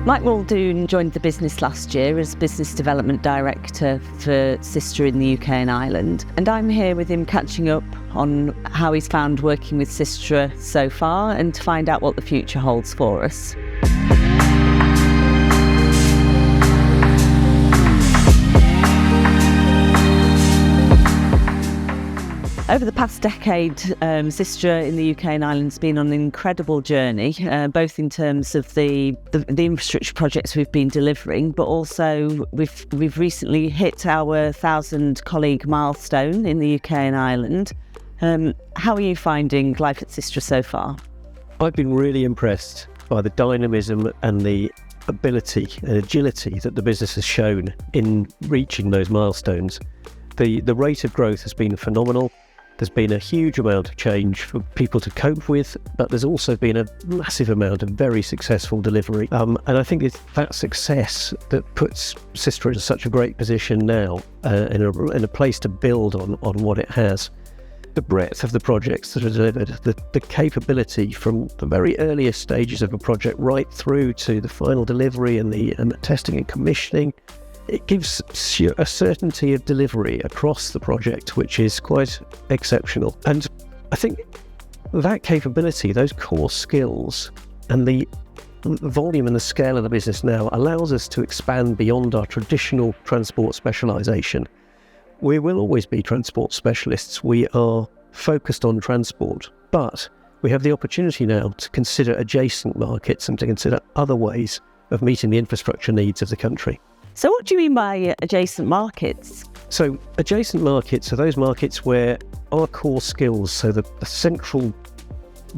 Mike Muldoon joined the business last year as Business Development Director for SYSTRA in the UK and Ireland, and I'm here with him catching up on how he's found working with SYSTRA so far and to find out what the future holds for us. Over the past decade, SYSTRA in the UK and Ireland has been on an incredible journey, both in terms of the infrastructure projects we've been delivering, but also we've recently hit our 1,000 colleague milestone in the UK and Ireland. How are you finding life at SYSTRA so far? I've been really impressed by the dynamism and the ability and agility that the business has shown in reaching those milestones. The rate of growth has been phenomenal. There's been a huge amount of change for people to cope with, but there's also been a massive amount of very successful delivery. And I think it's that success that puts SYSTRA in such a great position now, in a place to build on what it has. The breadth of the projects that are delivered, the capability from the very earliest stages of a project right through to the final delivery and the testing and commissioning. It gives a certainty of delivery across the project, which is quite exceptional. And I think that capability, those core skills, and the volume and the scale of the business now allows us to expand beyond our traditional transport specialisation. We will always be transport specialists. We are focused on transport, but we have the opportunity now to consider adjacent markets and to consider other ways of meeting the infrastructure needs of the country. So what do you mean by adjacent markets? So adjacent markets are those markets where our core skills, so the central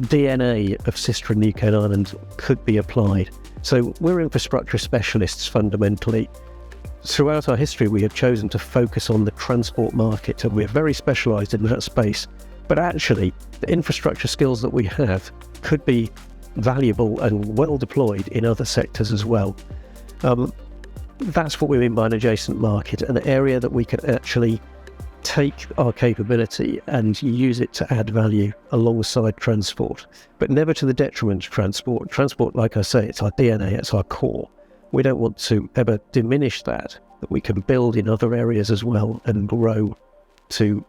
DNA of SYSTRA in the UK and Ireland could be applied. So we're infrastructure specialists fundamentally. Throughout our history, we have chosen to focus on the transport market, and we're very specialised in that space. But actually, the infrastructure skills that we have could be valuable and well deployed in other sectors as well. That's what we mean by an adjacent market, an area that we can actually take our capability and use it to add value alongside transport, but never to the detriment of transport. Transport, like I say, it's our DNA, it's our core. We don't want to ever diminish that we can build in other areas as well and grow to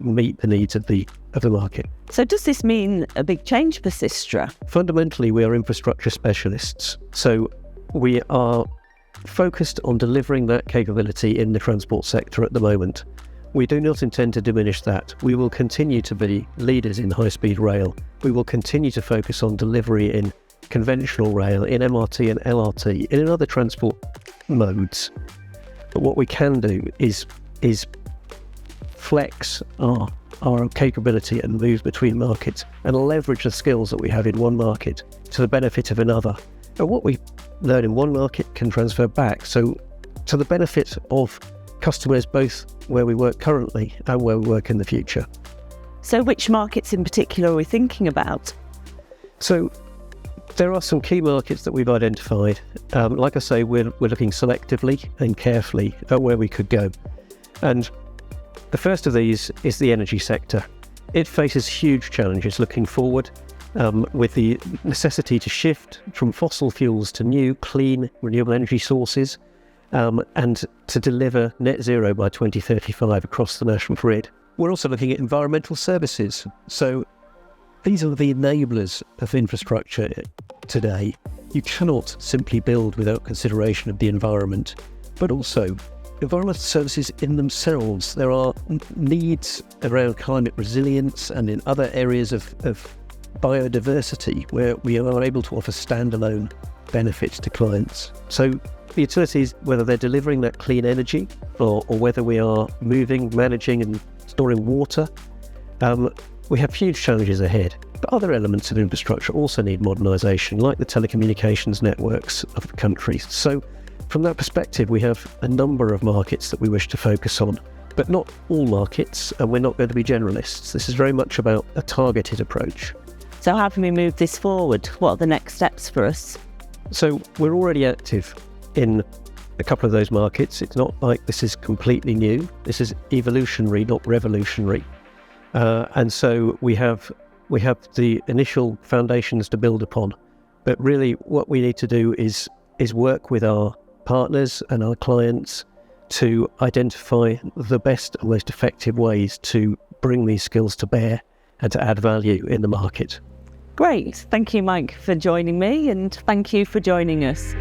meet the needs of the market. So does this mean a big change for SYSTRA? Fundamentally, we are infrastructure specialists. So we are focused on delivering that capability in the transport sector at the moment. We do not intend to diminish that. We will continue to be leaders in high-speed rail. We will continue to focus on delivery in conventional rail, in MRT and LRT, in other transport modes. But what we can do is flex our capability and move between markets and leverage the skills that we have in one market to the benefit of another. And what we learn in one market can transfer back, so to the benefit of customers both where we work currently and where we work in the future. So which markets in particular are we thinking about? So there are some key markets that we've identified. Like I say, we're looking selectively and carefully at where we could go. And the first of these is the energy sector. It faces huge challenges looking forward, with the necessity to shift from fossil fuels to new, clean, renewable energy sources, and to deliver net zero by 2035 across the national grid. We're also looking at environmental services. So these are the enablers of infrastructure today. You cannot simply build without consideration of the environment, but also environmental services in themselves. There are needs around climate resilience and in other areas of biodiversity where we are able to offer standalone benefits to clients. So the utilities, whether they're delivering that clean energy or whether we are moving, managing and storing water, we have huge challenges ahead. But other elements of infrastructure also need modernisation, like the telecommunications networks of the country. So from that perspective, we have a number of markets that we wish to focus on, but not all markets, and we're not going to be generalists. This is very much about a targeted approach. So how can we move this forward? What are the next steps for us? So we're already active in a couple of those markets. It's not like this is completely new. This is evolutionary, not revolutionary. And so we have the initial foundations to build upon. But really what we need to do is is work with our partners and our clients to identify the best and most effective ways to bring these skills to bear and to add value in the market. Great. Thank you, Mike, for joining me, and thank you for joining us.